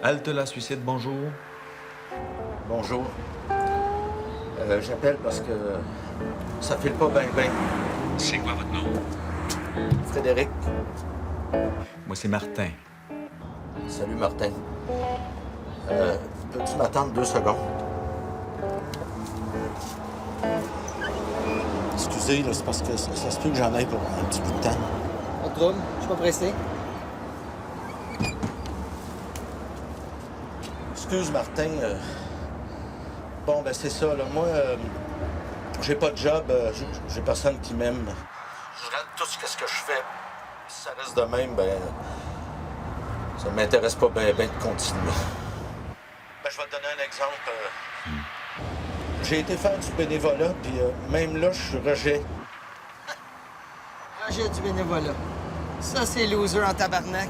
Halte la suicide, bonjour. Bonjour. J'appelle parce que ça file pas bien. C'est quoi votre nom? Frédéric. Moi, c'est Martin. Salut, Martin. Peux-tu m'attendre 2 secondes? Excusez, là, c'est parce que ça se peut que j'en aille pour un petit bout de temps. Pas de trouble, je suis pas pressé. Excuse, Martin. Bon, ben c'est ça, là. Moi, j'ai pas de job, j'ai personne qui m'aime. Je rate tout ce que je fais. Si ça reste de même, ben... ça m'intéresse pas bien de continuer. Ben, je vais te donner un exemple. J'ai été faire du bénévolat, puis même là, je suis rejet. Rejet du bénévolat. Ça, c'est loser en tabarnak.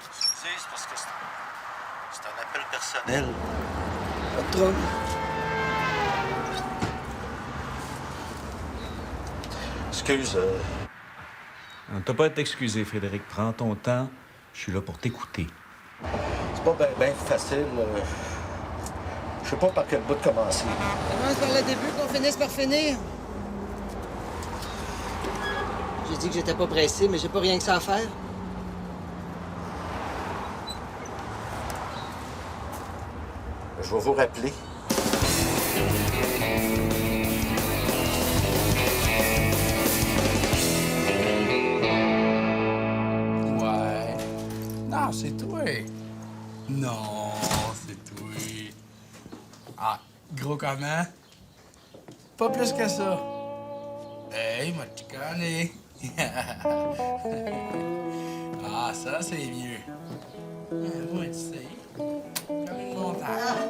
Excusez, c'est parce que c'est un appel personnel. Pas de trouble. Excuse, T'as pas à t'excuser, Frédéric. Prends ton temps. Je suis là pour t'écouter. c'est pas bien facile. Je sais pas par quel bout de commencer. Commence par le début qu'on finisse par finir. J'ai dit que j'étais pas pressé, mais j'ai pas rien que ça à faire. Je vais vous rappeler. Ouais. Non, c'est toi. Non, c'est toi. Ah, gros comment? Pas plus que ça. Hey, moi, tu connais. Ah, ça, c'est mieux. Moi, tu sais. Comme une montagne.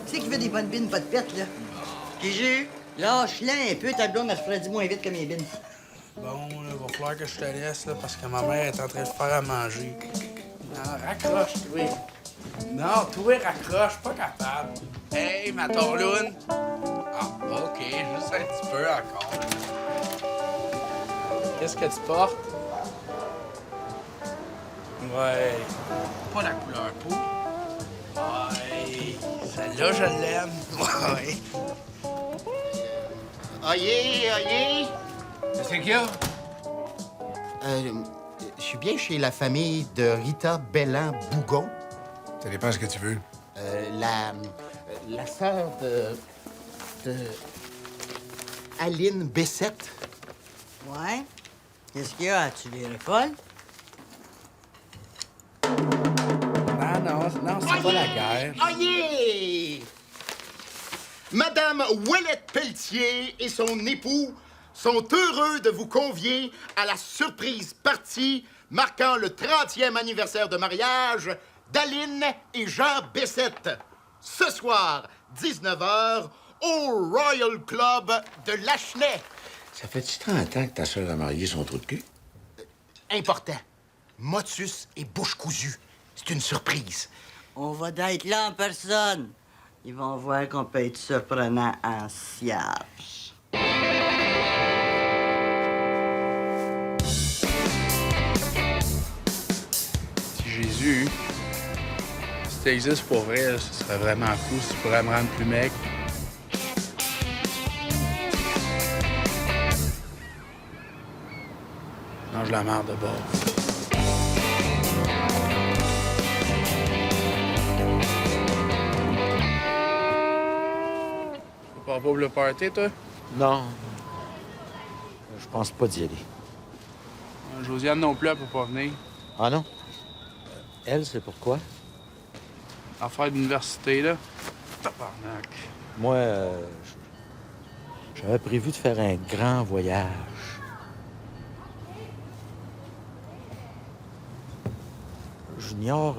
Tu sais qui fait des bonnes bines, pas de pète, là? Kéju, lâche-la un peu, ta blonde, elle se refroidit moins vite que mes bines. Bon, là, va falloir que je te laisse, là, parce que ma mère est en train de faire à manger. Non, raccroche, toi. Non, toi, raccroche, pas capable. Hey, ma torloune. Ah, OK, juste un petit peu encore. Qu'est-ce que tu portes? Ouais. Pas la couleur peau. Ouais. Celle-là, je l'aime. Ouais. Oyez! Qu'est-ce qu'il y a? Je suis bien chez la famille de Rita Bellan-Bougon. Ça dépend ce que tu veux. La sœur de Aline Bessette. Ouais? Qu'est-ce qu'il y a? Tu les folle? Non, c'est pas la guerre. Oyez! Madame Ouellette Pelletier et son époux sont heureux de vous convier à la surprise partie marquant le 30e anniversaire de mariage d'Aline et Jean Bessette. Ce soir, 19h, au Royal Club de Lachenay. Ça fait-tu 30 ans que ta sœur a marié son trou de cul? Important. Motus et bouche cousue. C'est une surprise. On va d'être là en personne. Ils vont voir qu'on peut être surprenant en siège. Si Jésus, si tu existes pour vrai, là, ce serait vraiment cool si tu pourrais me rendre plus mec. Mange la merde de bord. Tu pars pas pour le party, toi? Non. Je pense pas d'y aller. Josiane non plus, elle peut pas venir. Ah non? Elle, c'est pourquoi? Affaire d'université, là. Tabarnak. Moi, j'avais prévu de faire un grand voyage. Junior,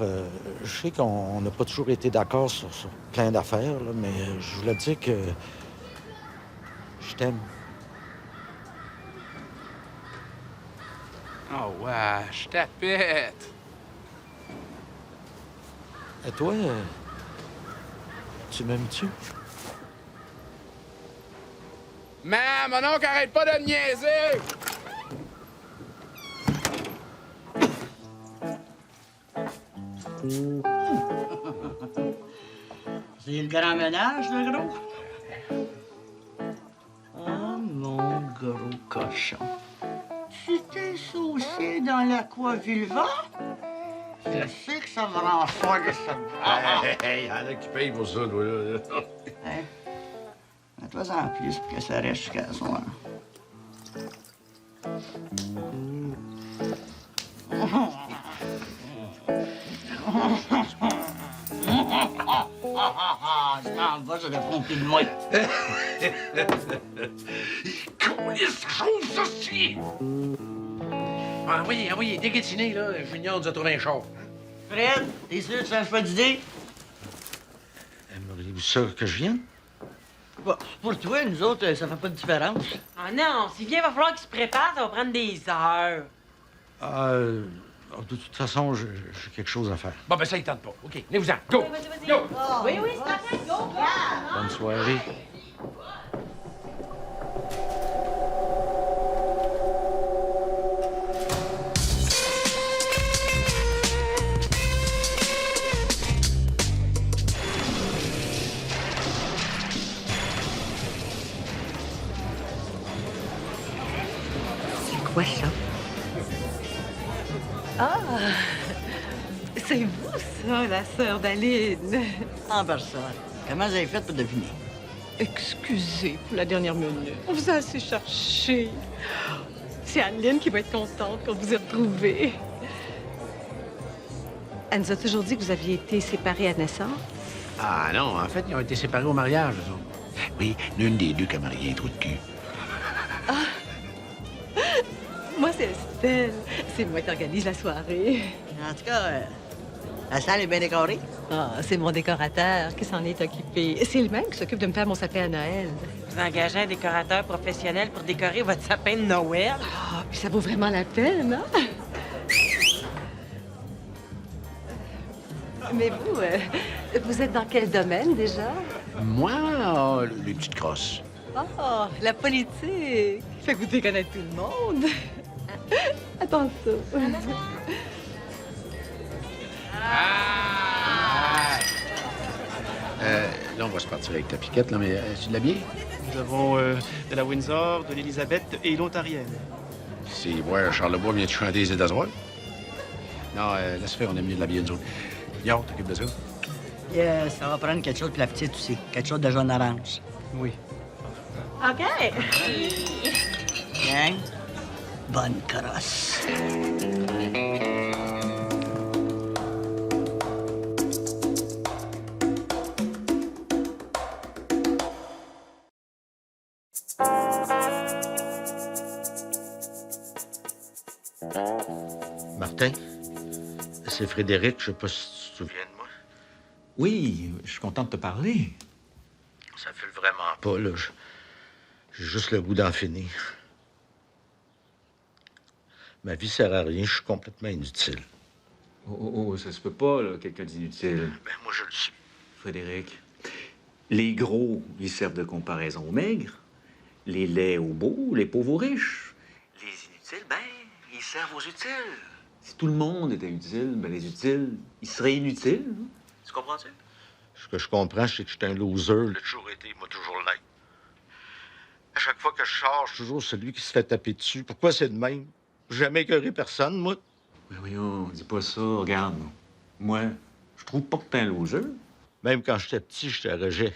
je sais qu'on n'a pas toujours été d'accord sur plein d'affaires, là, mais je voulais te dire que je t'aime. Oh, wesh, tapette! Et toi, tu m'aimes-tu? Man, mon oncle, arrête pas de me niaiser! C'est le grand ménage, le gros? Oh, mon gros cochon. Tu t'es saucé dans l'aqua vulva? Je sais que ça me rend folle, ça. Hey, y'en a qui payent pour ça, toi, là. Hein? Mets-toi en plus pour que ça reste jusqu'à soir. Je m'en vais, je vais pomper de moi. Câlisse, chose, ça, si! Envoyez, déguétiné, là. Junior nous a trouvé un char. Fred, t'es sûr que tu changes pas d'idée? Aimeriez-vous ça que je vienne? Bon, pour toi, nous autres, ça fait pas de différence. Ah non, s'il vient, il va falloir qu'il se prépare, ça va prendre des heures. De toute façon, j'ai quelque chose à faire. Bon, ben ça, il tente pas. OK, venez-vous-en. Go! Vas-y. Go! Oui, c'est parfait. Go, go! Bonne soirée. C'est quoi ça? Ah! C'est vous, ça, la sœur d'Aline. En personne. Comment vous avez fait pour deviner? Excusez pour la dernière minute. On vous a assez cherché. C'est Aline qui va être contente qu'on vous ait retrouvé. Elle nous a toujours dit que vous aviez été séparés à naissance. Ah non, en fait, ils ont été séparés au mariage, eux autres. Oui, l'une des deux qui a marié un trou de cul. Moi, c'est Estelle. C'est moi qui organise la soirée. En tout cas, la salle est bien décorée. Ah, c'est mon décorateur qui s'en est occupé. C'est le même qui s'occupe de me faire mon sapin à Noël. Vous engagez un décorateur professionnel pour décorer votre sapin de Noël? Ah, puis ça vaut vraiment la peine, hein? Mais vous êtes dans quel domaine déjà? Moi, les petites crosses. Oh, la politique. Fait que vous devez connaître tout le monde. Attends ça. Là, on va se partir avec ta piquette, là, mais tu de la bière? Nous avons de la Windsor, de l'Élisabeth et l'Ontarienne. C'est ouais, Charlebois vient de chanter les États-Unis. Non, laisse faire, on aime mieux de la bière, nous autres. Yo, t'occupes de ça? Ça va prendre quelque chose de la petite aussi. Quelque chose de jaune orange. Oui. OK. Gang, bonne crosse. Martin, c'est Frédéric. Je sais pas si tu te souviens de moi. Oui, je suis content de te parler. Ça file vraiment pas, là. J'ai juste le goût d'en finir. Ma vie sert à rien. Je suis complètement inutile. Oh, ça se peut pas, là, quelqu'un d'inutile. Ben, moi, je le suis. Frédéric, les gros, ils servent de comparaison aux maigres. Les laids aux beaux, les pauvres aux riches. Les inutiles, ben, ils servent aux utiles. Si tout le monde était utile, ben les utiles, ils seraient inutiles. Hein? Tu comprends-tu? Ce que je comprends, c'est que je suis un loser. J'ai toujours été, moi, toujours l'être. À chaque fois que je sors, je suis toujours celui qui se fait taper dessus. Pourquoi c'est de même? J'ai jamais écœuré personne, moi. Mais voyons, dis pas ça, regarde. Moi, je trouve pas que t'es un loser. Même quand j'étais petit, j'étais à rejet.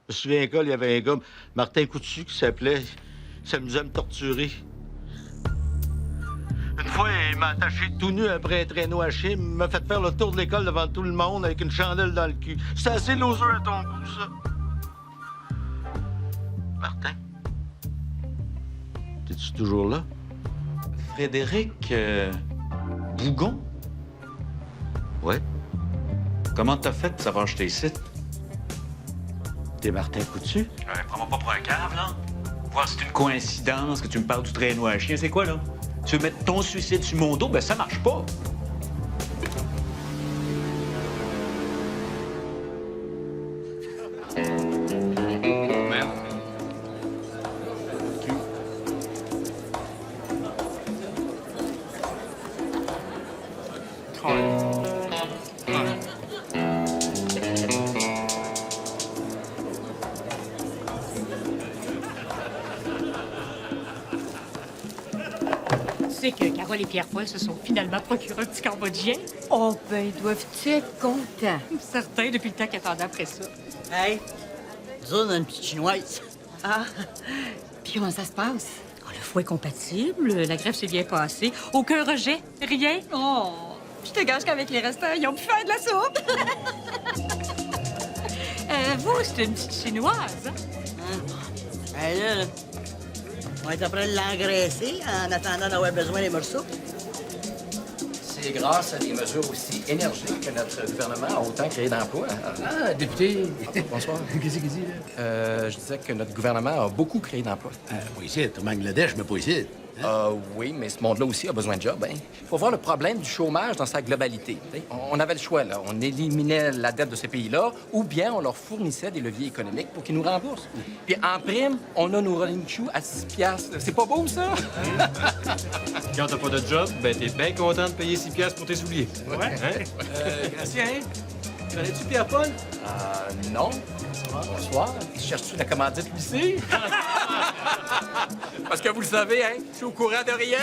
Je me souviens à l'école, il y avait un gars, Martin Coutu, qui s'appelait. Il s'amusait à me torturer. Une fois, il m'a attaché tout nu après un traîneau haché, il m'a fait faire le tour de l'école devant tout le monde avec une chandelle dans le cul. C'était assez loser à ton goût, ça. Martin? T'es-tu toujours là? Frédéric Bougon? Ouais. Comment t'as fait de savoir que j'étais ici? T'es Martin Coutu? Prends-moi pas pour un cave, là. Voir si c'est une coïncidence que tu me parles du traîneau à chien. C'est quoi, là? Tu veux mettre ton suicide sur mon dos? Ben, ça marche pas. sais que Carole et Pierre-Paul se sont finalement procurés un petit Cambodgien? Oh, ben, ils doivent-tu être contents? Certains, depuis le temps qu'ils attendaient après ça. Hey, nous autres, on a une petite chinoise. Ah, puis comment ça se passe? Oh, le foie est compatible, la greffe s'est bien passée. Aucun rejet, rien. Oh, je te gage qu'avec les restants, ils ont pu faire de la soupe. Vous, c'est une petite chinoise, hein? Hey, là, on est après de l'engraisser en attendant d'avoir besoin des morceaux. C'est grâce à des mesures aussi énergiques que notre gouvernement a autant créé d'emplois. Ah, député. Bonsoir. Qu'est-ce qu'il dit, là? Je disais que notre gouvernement a beaucoup créé d'emplois. Pas ici, au Bangladesh, mais pas ici. Oui, mais ce monde-là aussi a besoin de job. Hein? Il faut voir le problème du chômage dans sa globalité. T'sais, on avait le choix, là. On éliminait la dette de ces pays-là ou bien on leur fournissait des leviers économiques pour qu'ils nous remboursent. Puis en prime, on a nos rolling shoes à 6 piastres. C'est pas beau, ça? Quand t'as pas de job, ben t'es bien content de payer 6 piastres pour tes souliers. Ouais. Hein? Gracien, connais-tu Pierre-Paul? Non. Bonsoir. Cherches-tu la commandite lycée? Parce que vous le savez, hein, je suis au courant de rien.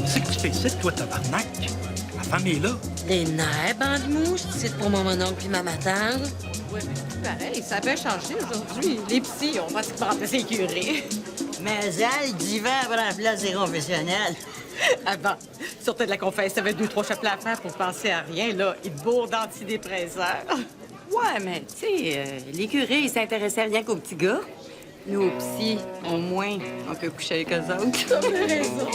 C'est que tu fais ici, toi, tabarnak? Ma femme est là. Les nerfs, bande mouche, c'est pour mon oncle puis ma tante. Ouais, mais c'est pareil, ça a bien changé aujourd'hui. Les psys ont pratiquement remplacé les curés. Mais elle, le divan prend la place des confessionnels. Avant, sortait de la confesse, t'avais 2-3 chapelets à faire pour penser à rien, là. Ils te bourrent d'antidépresseurs. Ouais, mais tu sais, les curés, ils s'intéressaient rien qu'aux petits gars. Nous, aux psy, au moins, on peut coucher avec eux autres. T'as raison.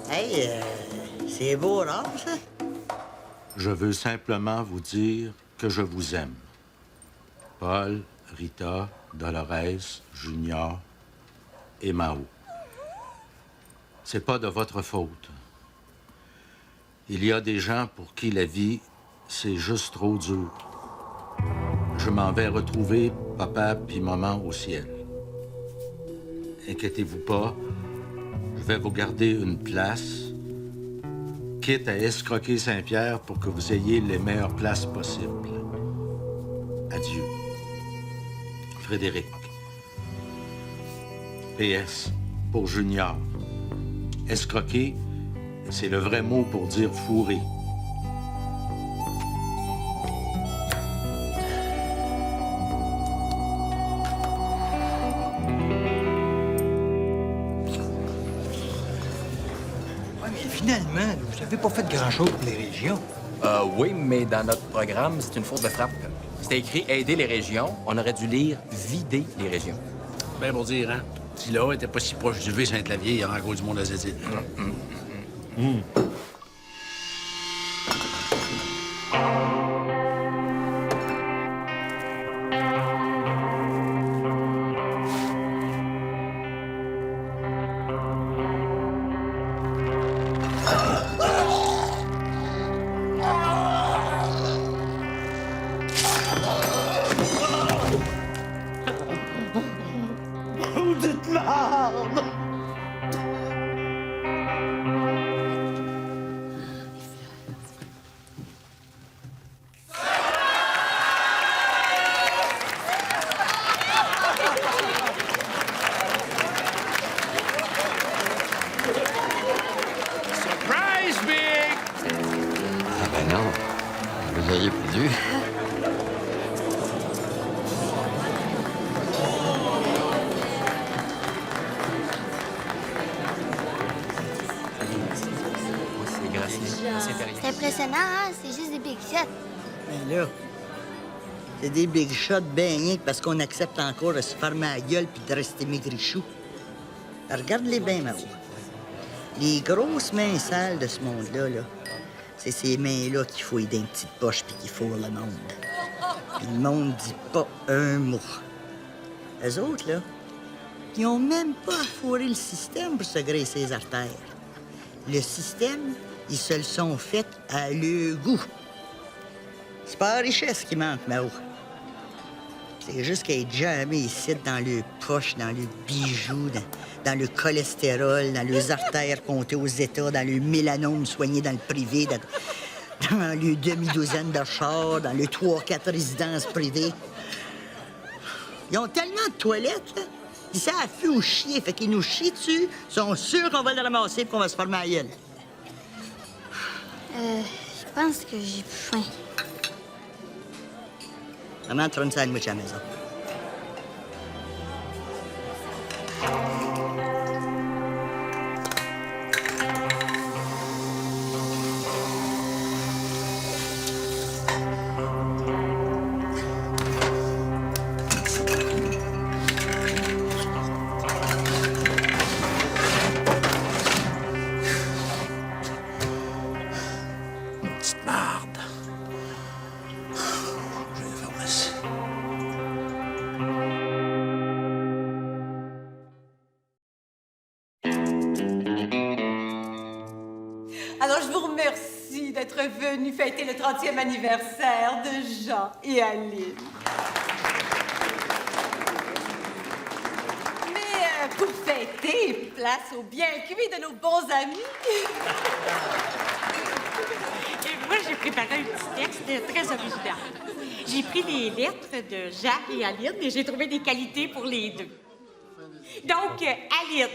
Hey, c'est beau, là, ça? Je veux simplement vous dire que je vous aime. Paul, Rita, Dolores, Junior et Mao. C'est pas de votre faute. Il y a des gens pour qui la vie, c'est juste trop dur. Je m'en vais retrouver papa puis maman au ciel. Inquiétez-vous pas, je vais vous garder une place, quitte à escroquer Saint-Pierre pour que vous ayez les meilleures places possibles. Adieu. Frédéric. PS, pour Junior. Escroquer, c'est le vrai mot pour dire fourrer. Ouais, mais finalement, vous n'avez pas fait grand-chose pour les régions. Oui, mais dans notre programme, c'est une faute de frappe. C'était écrit « Aider les régions ». On aurait dû lire « Vider les régions ». Ben, pour dire, hein? Si là, était pas si proche du V-Saint-Clavier, il y aurait encore du monde à Zézine. Surprise, Big! Ah ben non, vous auriez plus dû. C'est impressionnant, hein? C'est juste des big shots. Ben là, c'est des big shots ben rien que parce qu'on accepte encore de se fermer la gueule puis de rester maigrichou. Regarde-les bien, Mao. Les grosses mains sales de ce monde-là, là, c'est ces mains-là qui fouillent dans une petite poche puis qui fourrent le monde. Puis le monde dit pas un mot. Eux autres, là, ils ont même pas à fourrer le système pour se graisser les artères. Le système, ils se le sont fait à leur goût. C'est pas la richesse qui manque, Mao. C'est juste qu'être jamais ici dans le poche, dans le bijou, dans le cholestérol, dans les artères comptées aux États, dans le mélanome soigné dans le privé, dans le demi-douzaine de chars, dans le 3-4 résidences privées. Ils ont tellement de toilettes, là. Ils savent plus où chier, fait qu'ils nous chient dessus. Ils sont sûrs qu'on va le ramasser et qu'on va se former à la gueule. Je pense que j'ai faim. Maman te fera une sandwich à la maison. Petite marde. Je vais faire masser. Alors, je vous remercie d'être venu fêter le 30e anniversaire de Jean et Aline. Mais pour fêter, place au bien cuit de nos bons amis. Et moi, j'ai préparé un petit texte très original. J'ai pris les lettres de Jean et Aline et j'ai trouvé des qualités pour les deux. Donc, Aline.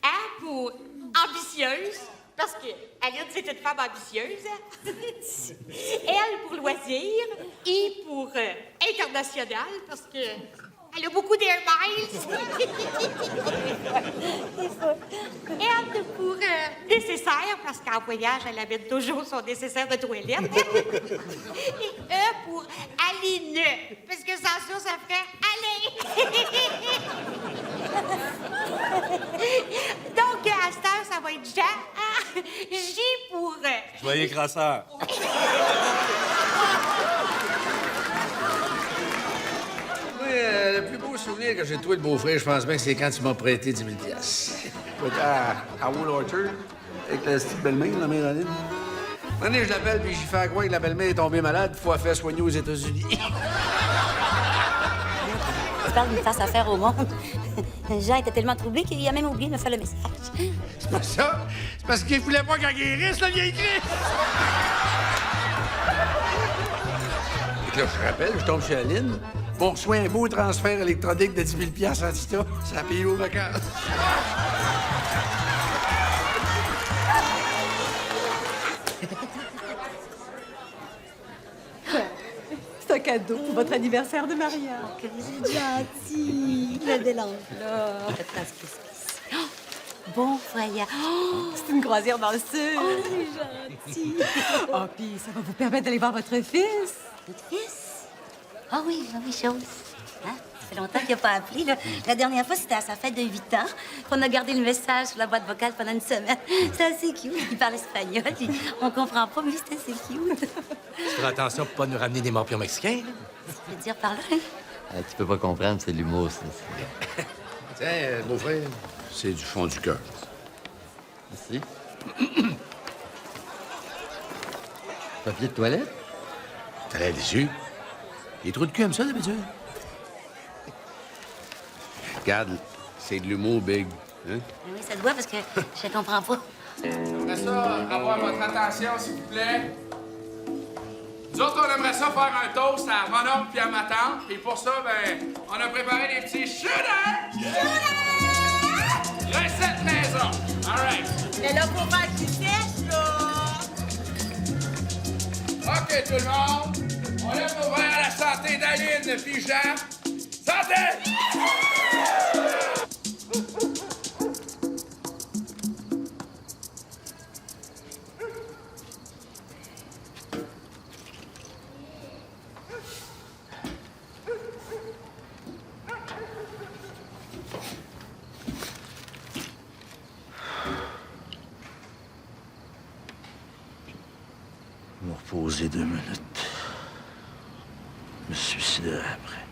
A pour ambitieuse, parce que Aline, c'est une femme ambitieuse. L pour loisir. I pour international, parce que elle a beaucoup d'air miles. R pour nécessaire, parce qu'en voyage, elle amène toujours son nécessaire de toilette. Et E pour Aline, parce que sans ça, ça ferait aller. Donc, à cette heure, ça va être Jean. J pour... Joyeux crasseur. Oui, le plus beau souvenir que j'ai de toi, le beau-frère, je pense bien que c'est quand tu m'as prêté 10 000 $. À Wool Orchard, avec la petite belle-mère, la mère Aline. Un moment donné, je l'appelle, puis j'y fais croire que la belle-mère est tombée malade, faut la faire soigner aux États-Unis. Tu parles d'une face à faire au monde. Jean était tellement troublé qu'il a même oublié de me faire le message. C'est pas ça. C'est parce qu'il voulait pas qu'elle guérisse, la vieille Christ. Et là, je rappelle, je tombe chez Aline. On reçoit un beau transfert électronique de 10 000 $ en Tita. Ça a payé aux vacances. C'est un cadeau pour votre anniversaire de mariage. Que vous êtes gentil. Le délange là. Oh, bon voyage. Oh, c'est une croisière dans le sud. Oh, c'est gentil. Oh, puis ça va vous permettre d'aller voir votre fils. Votre fils? Ah oui, chose. Hein? Ça fait longtemps qu'il n'a pas appelé. Là. La dernière fois, c'était à sa fête de 8 ans qu'on a gardé le message sur la boîte vocale pendant une semaine. C'est assez cute. Il parle espagnol. Puis on comprend pas, mais c'était assez cute. Tu feras attention pour pas nous ramener des morpions mexicains. Tu veux dire par là? Tu peux pas comprendre, c'est l'humour, ça. Tiens, beau-frère, c'est du fond du cœur. Merci. Papier de toilette? T'as l'air déçu. Les trous de cul aiment ça, d'habitude. Regarde, c'est de l'humour, Big. Hein? Oui, ça te voit parce que je comprends pas. J'aimerais ça avoir votre attention, s'il vous plaît. Nous autres, on aimerait ça faire un toast à mon oncle puis à ma tante. Et pour ça, ben, on a préparé des petits shooters! Recette maison! All right. Mais là, faut faire du test, là! OK, tout le monde. On lève nos verres à la santé d'Aline puis Jean. Santé! Je vais me reposer 2 minutes. Me suicider après.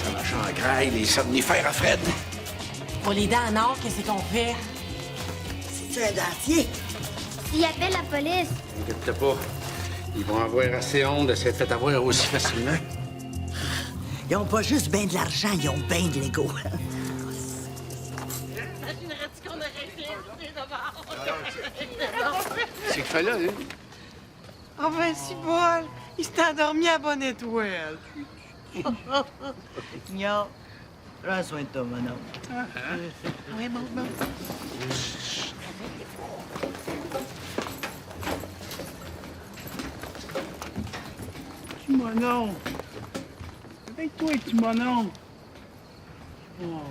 Ça marche en graille, les somnifères à Fred. Pour les dents en or, qu'est-ce qu'on fait? C'est un dentier. S'il appelle la police. Inquiète-toi pas. Ils vont avoir assez honte de s'être fait avoir aussi facilement. Ils ont pas juste bien de l'argent, ils ont bien de l'ego. C'est qu'il fait là, hein? Ah ben, si bol! Il s'est endormi à bonne étoile. Nya, prends soin de toi, mon homme. Oui, bon. Petit monon. Réveille-toi, petit monon. Oh.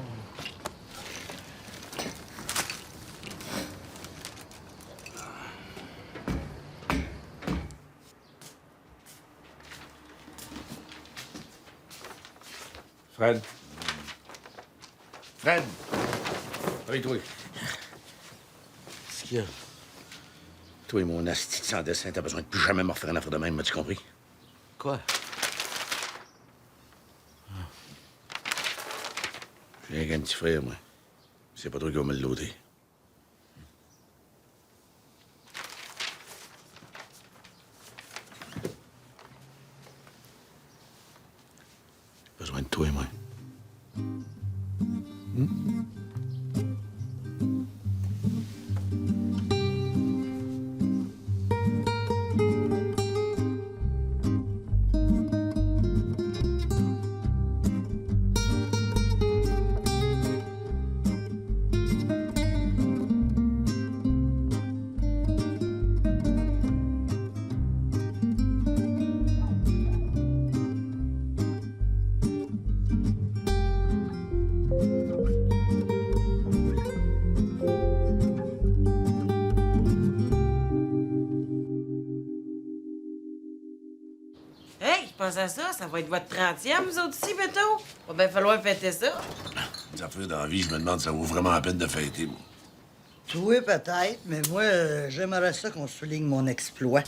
Fred. Fred! Réveille-toi. Qu'est-ce qu'il y a? Toi et mon asti de sans dessin, t'as besoin de plus jamais me refaire une affaire de même, m'as-tu compris? Quoi? J'ai rien qu'un petit frère, moi. C'est pas toi qui va me le loader. J'ai besoin de toi, moi. Hey, je pense à ça. Ça va être votre 30e, vous autres ici, bientôt. Va bien falloir fêter ça. Des affaires dans la vie, je me demande si ça vaut vraiment la peine de fêter, moi. Oui, peut-être, mais moi, j'aimerais ça qu'on souligne mon exploit.